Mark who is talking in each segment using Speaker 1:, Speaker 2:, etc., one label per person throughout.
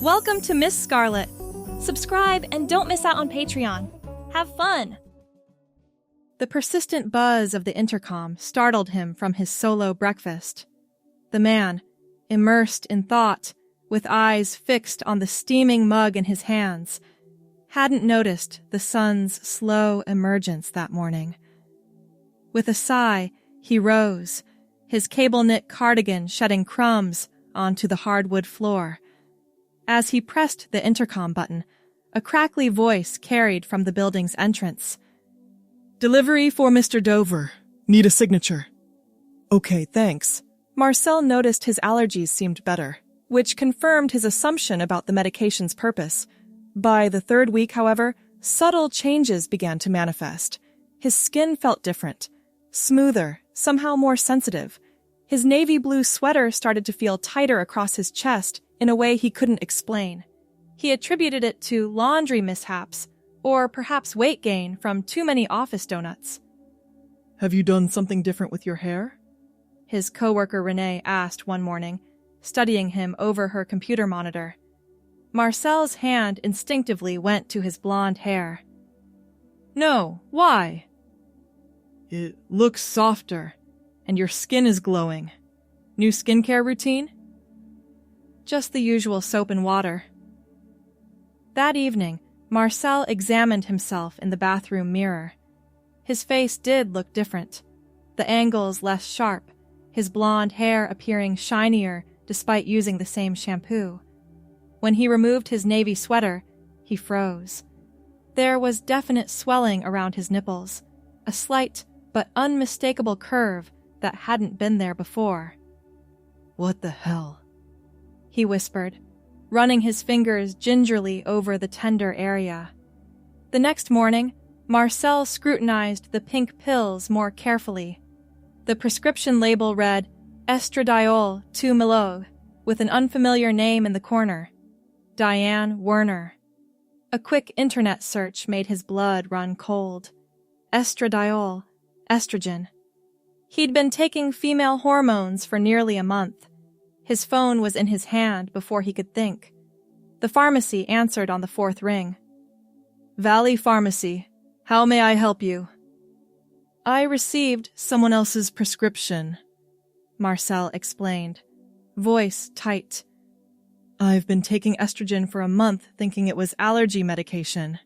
Speaker 1: Welcome to Miss Scarlett. Subscribe and don't miss out on Patreon. Have fun! The persistent buzz of the intercom startled him from his solo breakfast. The man, immersed in thought, with eyes fixed on the steaming mug in his hands, hadn't noticed the sun's slow emergence that morning. With a sigh, he rose, his cable-knit cardigan shedding crumbs onto the hardwood floor. As he pressed the intercom button, a crackly voice carried from the building's entrance.
Speaker 2: "Delivery for Mr. Dover. Need a signature." "Okay, thanks." Marcel noticed his allergies seemed better, which confirmed his assumption about the medication's purpose. By the third week, however, subtle changes began to manifest. His skin felt different, smoother, somehow more sensitive. His navy blue sweater started to feel tighter across his chest in a way he couldn't explain. He attributed it to laundry mishaps, or perhaps weight gain from too many office donuts. "Have you done something different with your hair?"
Speaker 1: His coworker Renee asked one morning, studying him over her computer monitor. Marcel's hand instinctively went to his blonde hair. "No, why?"
Speaker 2: "It looks softer, and your skin is glowing. New skincare routine?"
Speaker 1: "Just the usual soap and water." That evening, Marcel examined himself in the bathroom mirror. His face did look different, the angles less sharp, his blonde hair appearing shinier despite using the same shampoo. When he removed his navy sweater, he froze. There was definite swelling around his nipples, a slight but unmistakable curve that hadn't been there before.
Speaker 2: "What the hell?"
Speaker 1: he whispered, running his fingers gingerly over the tender area. The next morning, Marcel scrutinized the pink pills more carefully. The prescription label read Estradiol 2 mg, with an unfamiliar name in the corner, Diane Werner. A quick internet search made his blood run cold. Estradiol, estrogen. He'd been taking female hormones for nearly a month. His phone was in his hand before he could think. The pharmacy answered on the fourth ring. "Valley Pharmacy. How may I help you?" "I received someone else's prescription," Marcel explained, voice tight. "I've been taking estrogen for a month thinking it was allergy medication."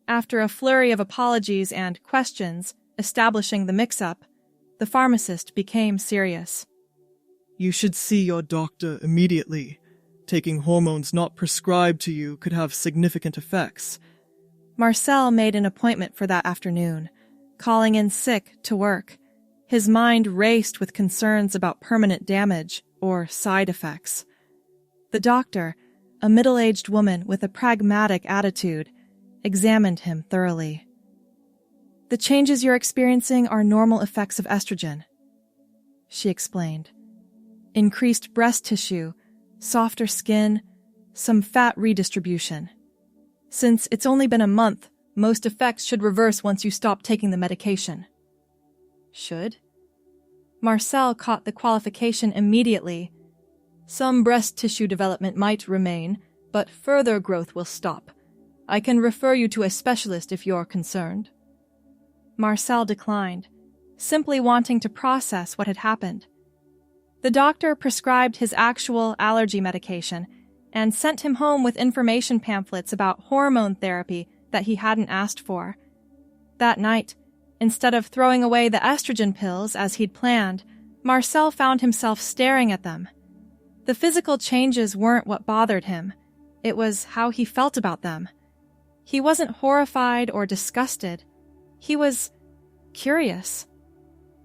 Speaker 1: After a flurry of apologies and questions establishing the mix-up, the pharmacist became serious.
Speaker 2: "You should see your doctor immediately. Taking hormones not prescribed to you could have significant effects."
Speaker 1: Marcel made an appointment for that afternoon, calling in sick to work. His mind raced with concerns about permanent damage or side effects. The doctor, a middle-aged woman with a pragmatic attitude, examined him thoroughly. "The changes you're experiencing are normal effects of estrogen," she explained. "Increased breast tissue, softer skin, some fat redistribution. Since it's only been a month, most effects should reverse once you stop taking the medication." "Should?" Marcel caught the qualification immediately. "Some breast tissue development might remain, but further growth will stop. I can refer you to a specialist if you're concerned." Marcel declined, simply wanting to process what had happened. The doctor prescribed his actual allergy medication and sent him home with information pamphlets about hormone therapy that he hadn't asked for. That night, instead of throwing away the estrogen pills as he'd planned, Marcel found himself staring at them. The physical changes weren't what bothered him. It was how he felt about them. He wasn't horrified or disgusted. He was curious.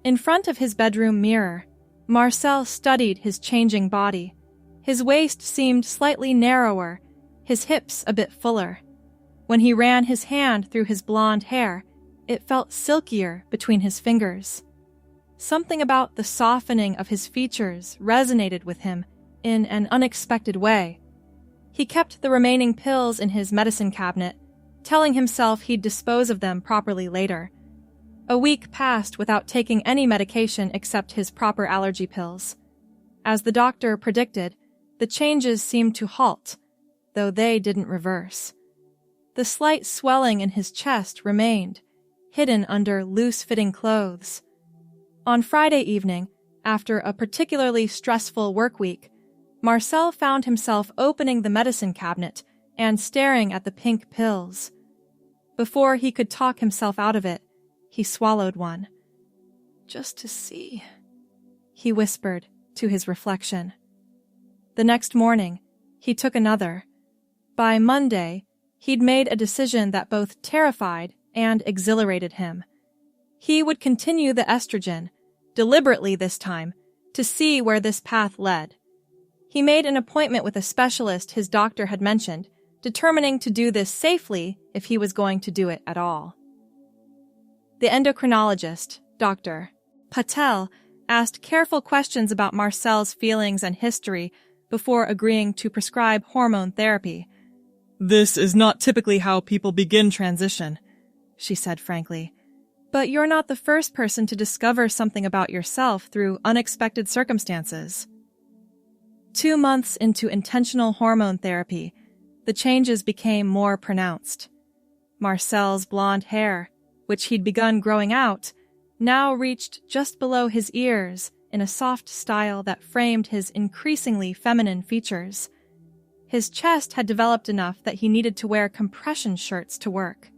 Speaker 1: In front of his bedroom mirror, Marcel studied his changing body. His waist seemed slightly narrower, his hips a bit fuller. When he ran his hand through his blonde hair, it felt silkier between his fingers. Something about the softening of his features resonated with him in an unexpected way. He kept the remaining pills in his medicine cabinet, telling himself he'd dispose of them properly later. A week passed without taking any medication except his proper allergy pills. As the doctor predicted, the changes seemed to halt, though they didn't reverse. The slight swelling in his chest remained, hidden under loose-fitting clothes. On Friday evening, after a particularly stressful work week, Marcel found himself opening the medicine cabinet and staring at the pink pills. Before he could talk himself out of it, he swallowed one. "Just to see," he whispered to his reflection. The next morning, he took another. By Monday, he'd made a decision that both terrified and exhilarated him. He would continue the estrogen, deliberately this time, to see where this path led. He made an appointment with a specialist his doctor had mentioned, determining to do this safely if he was going to do it at all. The endocrinologist, Dr. Patel, asked careful questions about Marcel's feelings and history before agreeing to prescribe hormone therapy.
Speaker 2: "This is not typically how people begin transition," she said frankly.
Speaker 1: "But you're not the first person to discover something about yourself through unexpected circumstances." 2 months into intentional hormone therapy, the changes became more pronounced. Marcel's blonde hair, which he'd begun growing out, now reached just below his ears in a soft style that framed his increasingly feminine features. His chest had developed enough that he needed to wear compression shirts to work.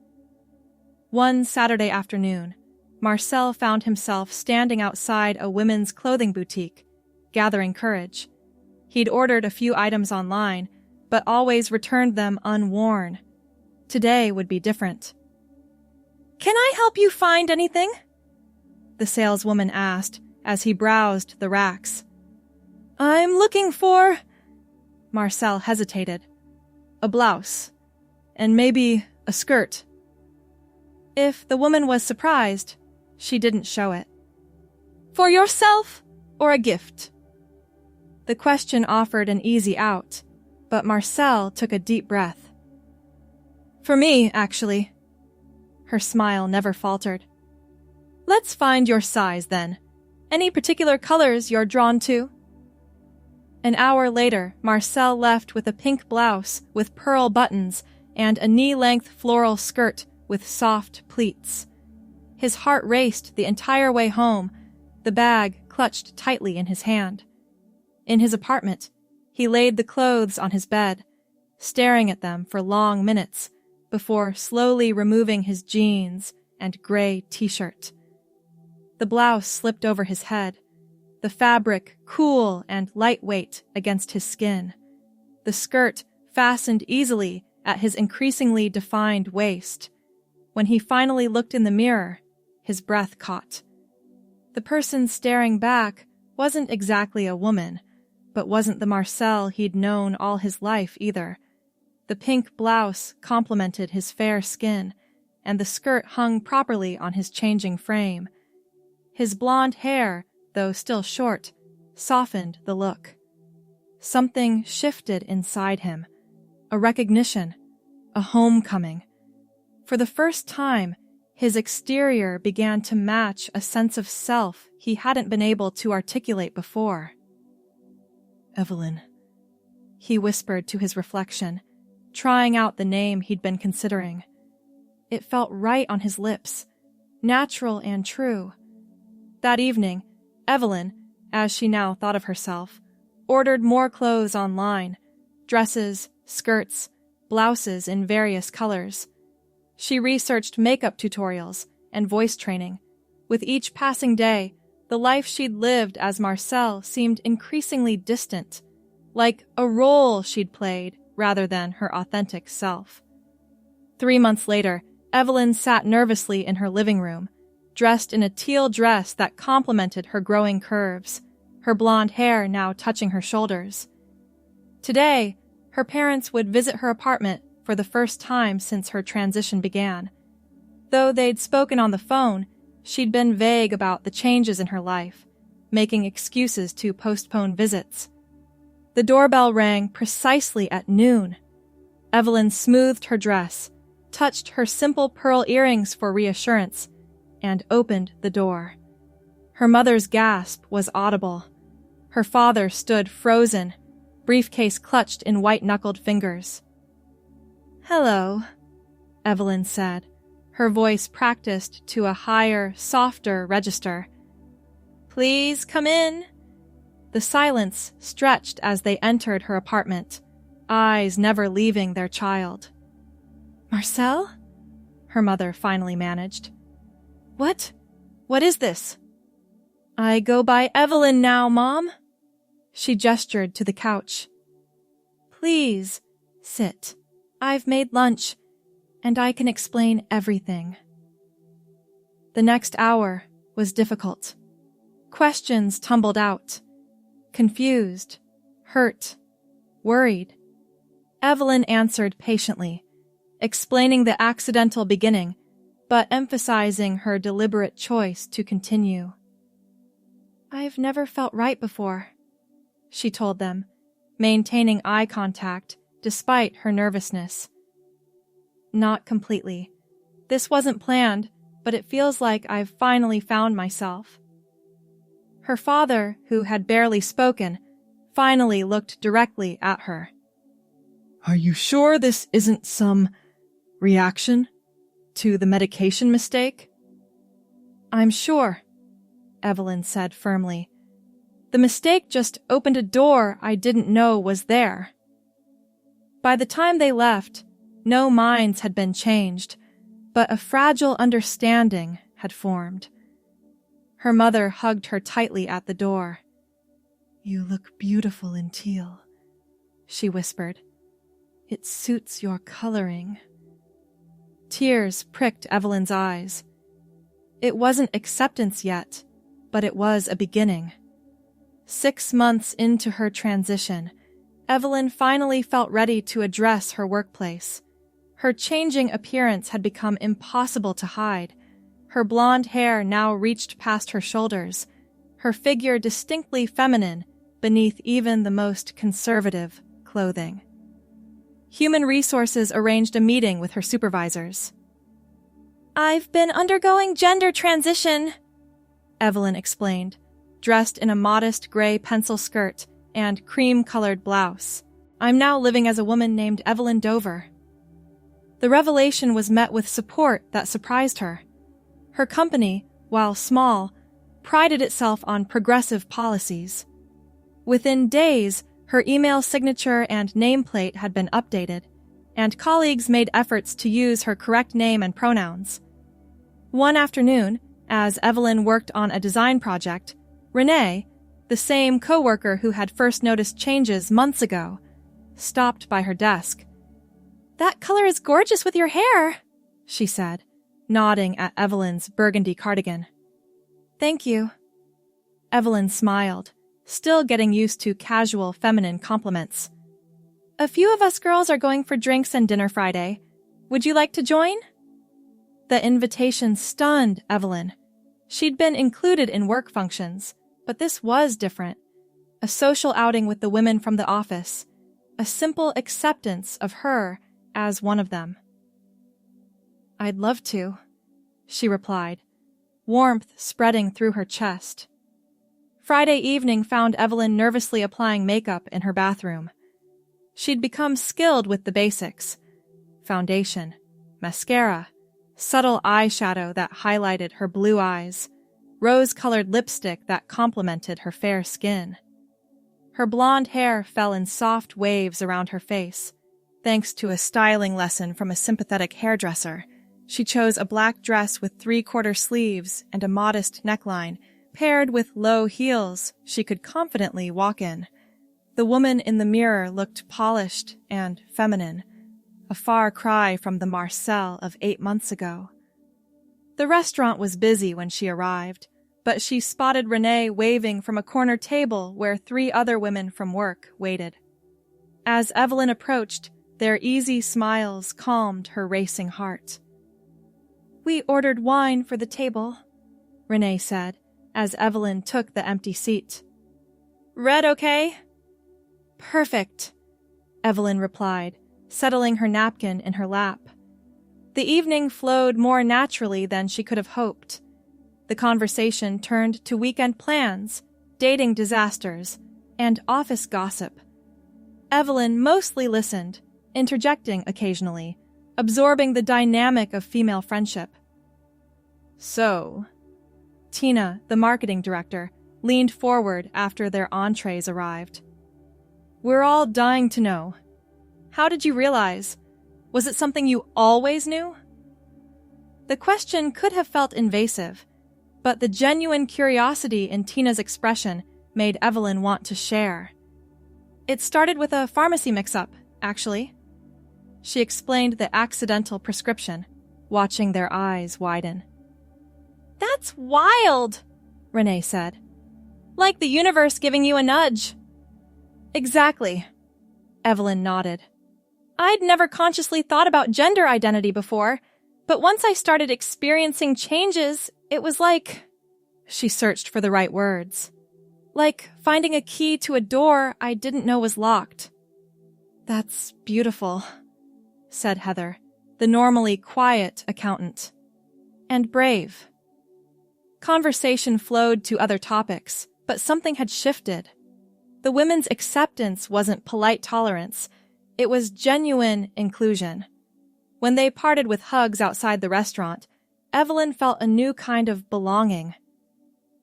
Speaker 1: One Saturday afternoon, Marcel found himself standing outside a women's clothing boutique, gathering courage. He'd ordered a few items online, but always returned them unworn. Today would be different. "Can I help you find anything?" the saleswoman asked as he browsed the racks. "I'm looking for—" Marcel hesitated. "A blouse. And maybe a skirt." If the woman was surprised, she didn't show it. "For yourself or a gift?" The question offered an easy out, but Marcel took a deep breath. "For me, actually." Her smile never faltered. "Let's find your size, then. Any particular colors you're drawn to?" An hour later, Marcel left with a pink blouse with pearl buttons and a knee-length floral skirt with soft pleats. His heart raced the entire way home, the bag clutched tightly in his hand. In his apartment, he laid the clothes on his bed, staring at them for long minutes before slowly removing his jeans and gray t-shirt. The blouse slipped over his head, the fabric cool and lightweight against his skin. The skirt fastened easily at his increasingly defined waist. When he finally looked in the mirror, his breath caught. The person staring back wasn't exactly a woman, but wasn't the Marcel he'd known all his life either. The pink blouse complemented his fair skin, and the skirt hung properly on his changing frame. His blonde hair, though still short, softened the look. Something shifted inside him, a recognition, a homecoming. For the first time, his exterior began to match a sense of self he hadn't been able to articulate before. "Evelyn," he whispered to his reflection, trying out the name he'd been considering. It felt right on his lips, natural and true. That evening, Evelyn, as she now thought of herself, ordered more clothes online, dresses, skirts, blouses in various colors. She researched makeup tutorials and voice training. With each passing day, the life she'd lived as Marcel seemed increasingly distant, like a role she'd played rather than her authentic self. 3 months later, Evelyn sat nervously in her living room, dressed in a teal dress that complemented her growing curves, her blonde hair now touching her shoulders. Today, her parents would visit her apartment for the first time since her transition began. Though they'd spoken on the phone, she'd been vague about the changes in her life, making excuses to postpone visits. The doorbell rang precisely at noon. Evelyn smoothed her dress, touched her simple pearl earrings for reassurance, and opened the door. Her mother's gasp was audible. Her father stood frozen, briefcase clutched in white-knuckled fingers. "Hello," Evelyn said, her voice practiced to a higher, softer register. "Please come in." The silence stretched as they entered her apartment, eyes never leaving their child. "Marcel?" her mother finally managed. What is this?" "I go by Evelyn now, Mom." She gestured to the couch. "Please, sit. I've made lunch, and I can explain everything." The next hour was difficult. Questions tumbled out. Confused, hurt, worried. Evelyn answered patiently, explaining the accidental beginning, but emphasizing her deliberate choice to continue. "I've never felt right before," she told them, maintaining eye contact despite her nervousness. "Not completely. This wasn't planned, but it feels like I've finally found myself." Her father, who had barely spoken, finally looked directly at her.
Speaker 2: Are you sure this isn't some reaction to the medication mistake?
Speaker 1: "I'm sure," Evelyn said firmly. "The mistake just opened a door I didn't know was there." By the time they left, no minds had been changed, but a fragile understanding had formed. Her mother hugged her tightly at the door.
Speaker 2: "You look beautiful in teal,"
Speaker 1: she whispered. "It suits your coloring." Tears pricked Evelyn's eyes. It wasn't acceptance yet, but it was a beginning. 6 months into her transition, Evelyn finally felt ready to address her workplace. Her changing appearance had become impossible to hide. Her blonde hair now reached past her shoulders, her figure distinctly feminine beneath even the most conservative clothing. Human Resources arranged a meeting with her supervisors. "I've been undergoing gender transition," Evelyn explained, dressed in a modest gray pencil skirt and cream-colored blouse. "I'm now living as a woman named Evelyn Dover." The revelation was met with support that surprised her. Her company, while small, prided itself on progressive policies. Within days, her email signature and nameplate had been updated, and colleagues made efforts to use her correct name and pronouns. One afternoon, as Evelyn worked on a design project, Renee, the same coworker who had first noticed changes months ago, stopped by her desk. "That color is gorgeous with your hair," she said, nodding at Evelyn's burgundy cardigan. "Thank you." Evelyn smiled, still getting used to casual feminine compliments. "A few of us girls are going for drinks and dinner Friday. Would you like to join?" The invitation stunned Evelyn. She'd been included in work functions, but this was different. A social outing with the women from the office. A simple acceptance of her as one of them. "I'd love to," she replied, warmth spreading through her chest. Friday evening found Evelyn nervously applying makeup in her bathroom. She'd become skilled with the basics: foundation, mascara, subtle eyeshadow that highlighted her blue eyes, rose-colored lipstick that complemented her fair skin. Her blonde hair fell in soft waves around her face. Thanks to a styling lesson from a sympathetic hairdresser, she chose a black dress with 3/4 sleeves and a modest neckline, paired with low heels she could confidently walk in. The woman in the mirror looked polished and feminine, a far cry from the Marcel of 8 months ago. The restaurant was busy when she arrived, but she spotted Renee waving from a corner table where 3 other women from work waited. As Evelyn approached, their easy smiles calmed her racing heart. "We ordered wine for the table," Renee said, as Evelyn took the empty seat. "Red okay?" "Perfect," Evelyn replied, settling her napkin in her lap. The evening flowed more naturally than she could have hoped. The conversation turned to weekend plans, dating disasters, and office gossip. Evelyn mostly listened, interjecting occasionally, absorbing the dynamic of female friendship.
Speaker 2: So,
Speaker 1: Tina, the marketing director, leaned forward after their entrees arrived. We're all dying to know. How did you realize? Was it something you always knew? The question could have felt invasive, but the genuine curiosity in Tina's expression made Evelyn want to share. It started with a pharmacy mix-up, actually. She explained the accidental prescription, watching their eyes widen. That's wild, Renee said. Like the universe giving you a nudge. Exactly, Evelyn nodded. I'd never consciously thought about gender identity before, but once I started experiencing changes, it was like... She searched for the right words. Like finding a key to a door I didn't know was locked. That's beautiful, said Heather, the normally quiet accountant. And brave. Conversation flowed to other topics, but something had shifted. The women's acceptance wasn't polite tolerance. It was genuine inclusion. When they parted with hugs outside the restaurant, Evelyn felt a new kind of belonging.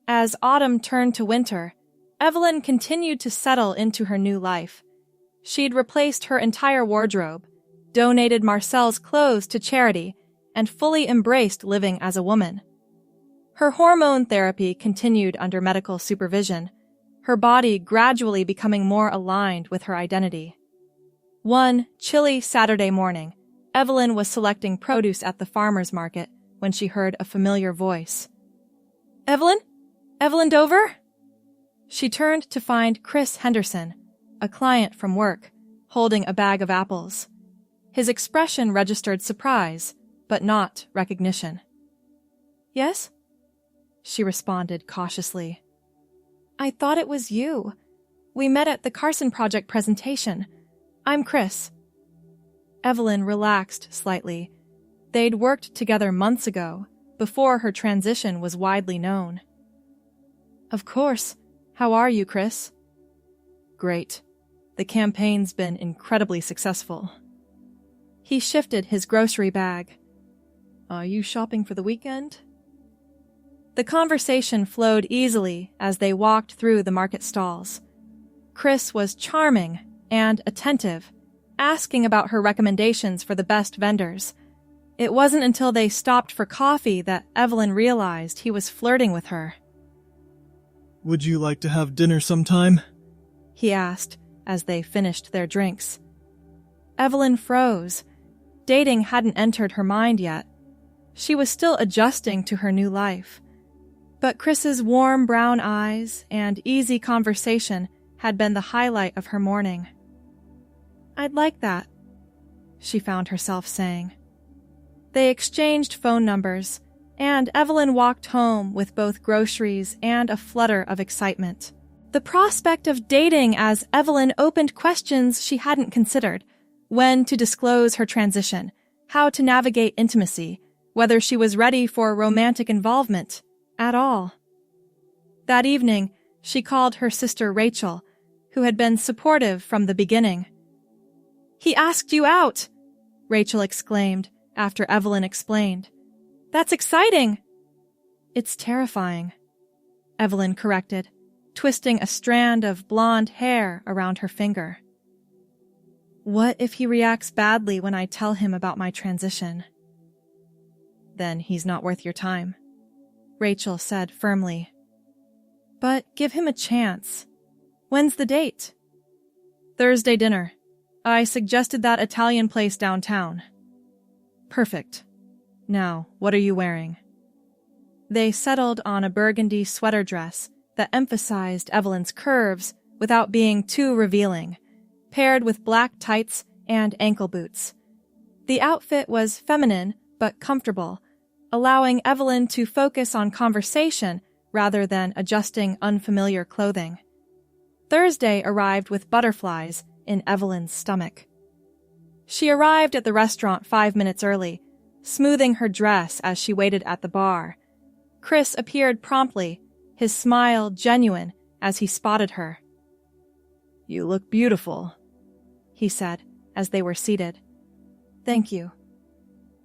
Speaker 1: As autumn turned to winter, Evelyn continued to settle into her new life. She'd replaced her entire wardrobe, donated Marcel's clothes to charity, and fully embraced living as a woman. Her hormone therapy continued under medical supervision, her body gradually becoming more aligned with her identity. One chilly Saturday morning, Evelyn was selecting produce at the farmer's market when she heard a familiar voice. Evelyn? Evelyn Dover? She turned to find Chris Henderson, a client from work, holding a bag of apples. His expression registered surprise, but not recognition. Yes? She responded cautiously. I thought it was you. We met at the Carson Project presentation. I'm Chris. Evelyn relaxed slightly. They'd worked together months ago, before her transition was widely known. Of course. How are you, Chris? Great. The campaign's been incredibly successful. He shifted his grocery bag. Are you shopping for the weekend? The conversation flowed easily as they walked through the market stalls. Chris was charming and attentive, asking about her recommendations for the best vendors. It wasn't until they stopped for coffee that Evelyn realized he was flirting with her.
Speaker 2: Would you like to have dinner sometime?
Speaker 1: He asked as they finished their drinks. Evelyn froze. Dating hadn't entered her mind yet. She was still adjusting to her new life. But Chris's warm brown eyes and easy conversation had been the highlight of her morning. I'd like that, she found herself saying. They exchanged phone numbers, and Evelyn walked home with both groceries and a flutter of excitement. The prospect of dating as Evelyn opened questions she hadn't considered: when to disclose her transition, how to navigate intimacy, whether she was ready for romantic involvement at all. That evening, she called her sister Rachel, who had been supportive from the beginning. He asked you out, Rachel exclaimed after Evelyn explained. That's exciting. It's terrifying, Evelyn corrected, twisting a strand of blonde hair around her finger. What if he reacts badly when I tell him about my transition? Then he's not worth your time, Rachel said firmly. But give him a chance. When's the date? Thursday dinner. I suggested that Italian place downtown. Perfect. Now, what are you wearing? They settled on a burgundy sweater dress that emphasized Evelyn's curves without being too revealing, paired with black tights and ankle boots. The outfit was feminine but comfortable, allowing Evelyn to focus on conversation rather than adjusting unfamiliar clothing. Thursday arrived with butterflies in Evelyn's stomach. She arrived at the restaurant 5 minutes early, smoothing her dress as she waited at the bar. Chris appeared promptly, his smile genuine as he spotted her. You look beautiful, he said, as they were seated. Thank you.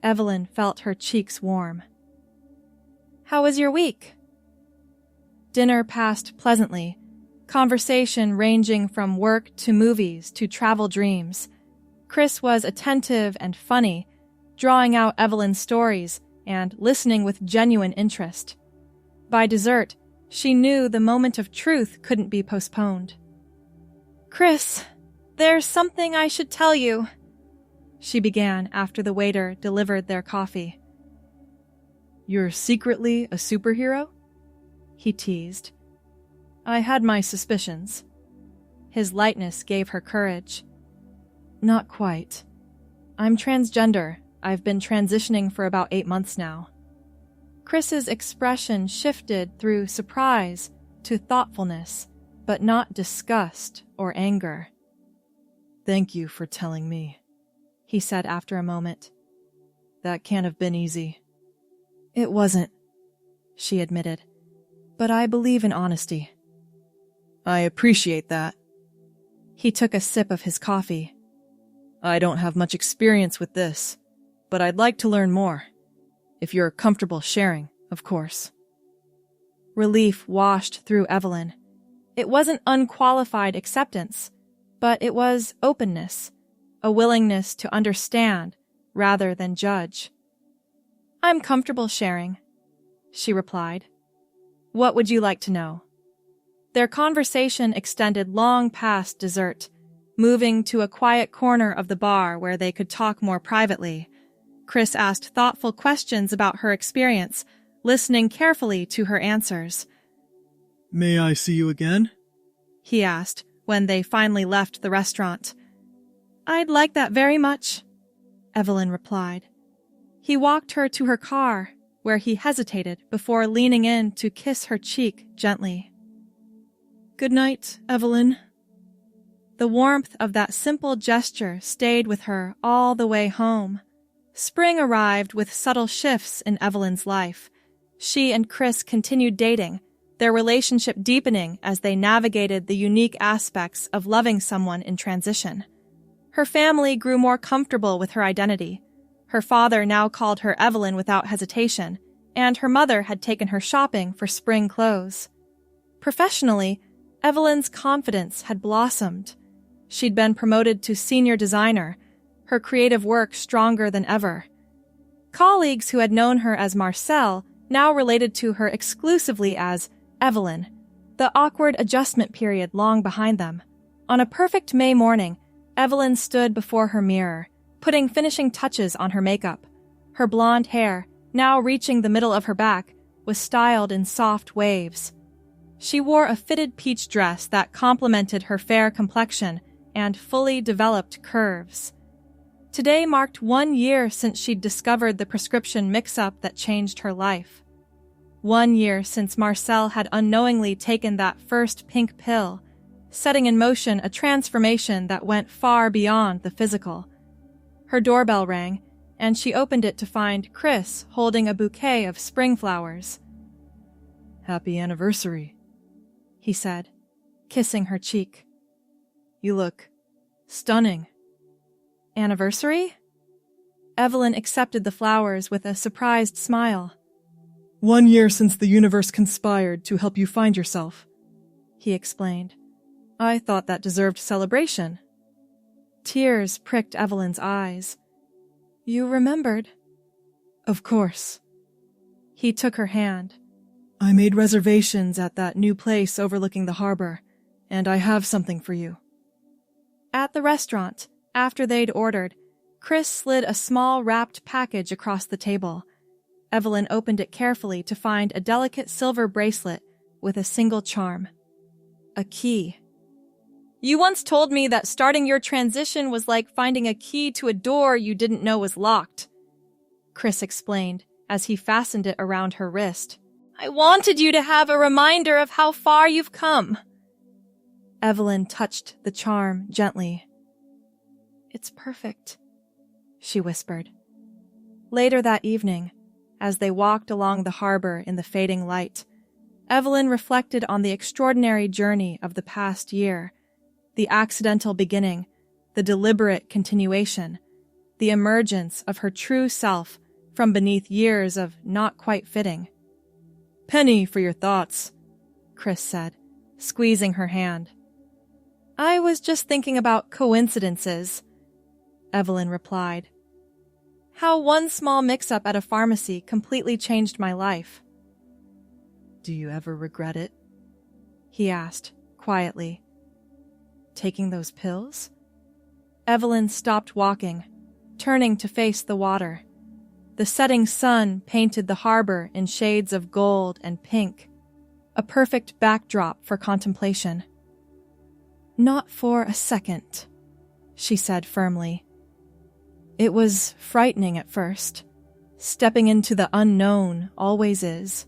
Speaker 1: Evelyn felt her cheeks warm. How was your week? Dinner passed pleasantly, conversation ranging from work to movies to travel dreams. Chris was attentive and funny, drawing out Evelyn's stories and listening with genuine interest. By dessert, she knew the moment of truth couldn't be postponed. Chris, there's something I should tell you, she began after the waiter delivered their coffee. You're secretly a superhero? He teased. I had my suspicions. His lightness gave her courage. Not quite. I'm transgender. I've been transitioning for about 8 months now. Chris's expression shifted through surprise to thoughtfulness, but not disgust or anger. Thank you for telling me, he said after a moment. That can't have been easy. It wasn't, she admitted, but I believe in honesty. I appreciate that. He took a sip of his coffee. I don't have much experience with this, but I'd like to learn more. If you're comfortable sharing, of course. Relief washed through Evelyn. It wasn't unqualified acceptance, but it was openness, a willingness to understand rather than judge. I'm comfortable sharing, she replied. What would you like to know? Their conversation extended long past dessert, moving to a quiet corner of the bar where they could talk more privately. Chris asked thoughtful questions about her experience, listening carefully to her answers.
Speaker 2: May I see you again?
Speaker 1: He asked when they finally left the restaurant. I'd like that very much, Evelyn replied. He walked her to her car, where he hesitated before leaning in to kiss her cheek gently. Good night, Evelyn. The warmth of that simple gesture stayed with her all the way home. Spring arrived with subtle shifts in Evelyn's life. She and Chris continued dating, their relationship deepening as they navigated the unique aspects of loving someone in transition. Her family grew more comfortable with her identity. Her father now called her Evelyn without hesitation, and her mother had taken her shopping for spring clothes. Professionally, Evelyn's confidence had blossomed. She'd been promoted to senior designer, her creative work stronger than ever. Colleagues who had known her as Marcel now related to her exclusively as Evelyn, the awkward adjustment period long behind them. On a perfect May morning, Evelyn stood before her mirror, putting finishing touches on her makeup. Her blonde hair, now reaching the middle of her back, was styled in soft waves. She wore a fitted peach dress that complemented her fair complexion and fully developed curves. Today marked 1 year since she'd discovered the prescription mix-up that changed her life. 1 year since Marcel had unknowingly taken that first pink pill, setting in motion a transformation that went far beyond the physical. Her doorbell rang, and she opened it to find Chris holding a bouquet of spring flowers. Happy anniversary, he said, kissing her cheek. You look stunning. Anniversary? Evelyn accepted the flowers with a surprised smile.
Speaker 2: 1 year since the universe conspired to help you find yourself,
Speaker 1: he explained. I thought that deserved celebration. Tears pricked Evelyn's eyes. You remembered?
Speaker 2: Of course.
Speaker 1: He took her hand.
Speaker 2: I made reservations at that new place overlooking the harbor, and I have something for you.
Speaker 1: At the restaurant, after they'd ordered, Chris slid a small wrapped package across the table. Evelyn opened it carefully to find a delicate silver bracelet with a single charm. A key. You once told me that starting your transition was like finding a key to a door you didn't know was locked, Chris explained as he fastened it around her wrist. I wanted you to have a reminder of how far you've come. Evelyn touched the charm gently. It's perfect, she whispered. Later that evening, as they walked along the harbor in the fading light, Evelyn reflected on the extraordinary journey of the past year, the accidental beginning, the deliberate continuation, the emergence of her true self from beneath years of not quite fitting.
Speaker 2: "Penny for your thoughts,"
Speaker 1: Chris said, squeezing her hand. "I was just thinking about coincidences," Evelyn replied. "How one small mix-up at a pharmacy completely changed my life."
Speaker 2: "Do you ever regret it?"
Speaker 1: he asked, quietly. "Taking those pills?" Evelyn stopped walking, turning to face the water. The setting sun painted the harbor in shades of gold and pink, a perfect backdrop for contemplation. "Not for a second," she said firmly. "It was frightening at first. Stepping into the unknown always is.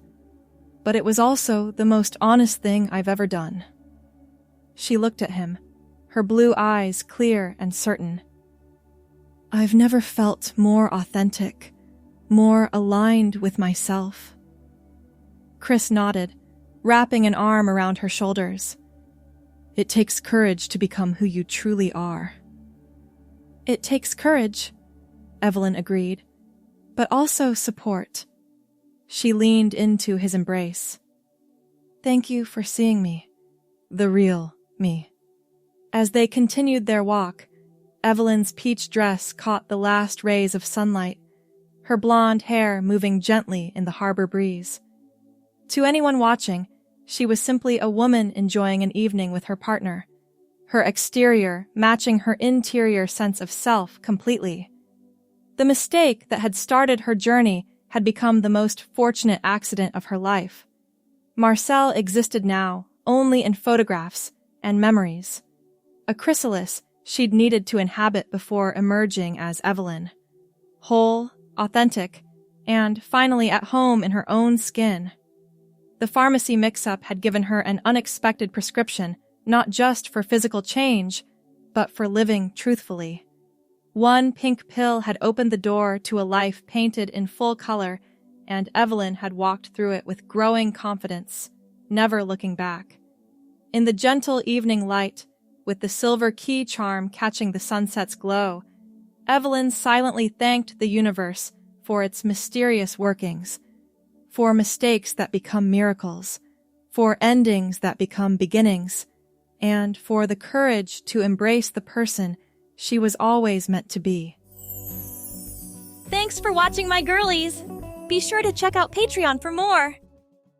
Speaker 1: But it was also the most honest thing I've ever done." She looked at him, her blue eyes clear and certain. "I've never felt more authentic, more aligned with myself." Chris nodded, wrapping an arm around her shoulders. "It takes courage to become who you truly are." "It takes courage," Evelyn agreed, "but also support." She leaned into his embrace. "Thank you for seeing me, the real me." As they continued their walk, Evelyn's peach dress caught the last rays of sunlight, her blonde hair moving gently in the harbor breeze. To anyone watching, she was simply a woman enjoying an evening with her partner, her exterior matching her interior sense of self completely. The mistake that had started her journey had become the most fortunate accident of her life. Marcel existed now only in photographs and memories, a chrysalis she'd needed to inhabit before emerging as Evelyn. Whole, authentic, and finally at home in her own skin. The pharmacy mix-up had given her an unexpected prescription, not just for physical change, but for living truthfully. One pink pill had opened the door to a life painted in full color, and Evelyn had walked through it with growing confidence, never looking back. In the gentle evening light, with the silver key charm catching the sunset's glow, Evelyn silently thanked the universe for its mysterious workings, for mistakes that become miracles, for endings that become beginnings, and for the courage to embrace the person she was always meant to be.
Speaker 3: Thanks for watching, my girlies! Be sure to check out Patreon for more!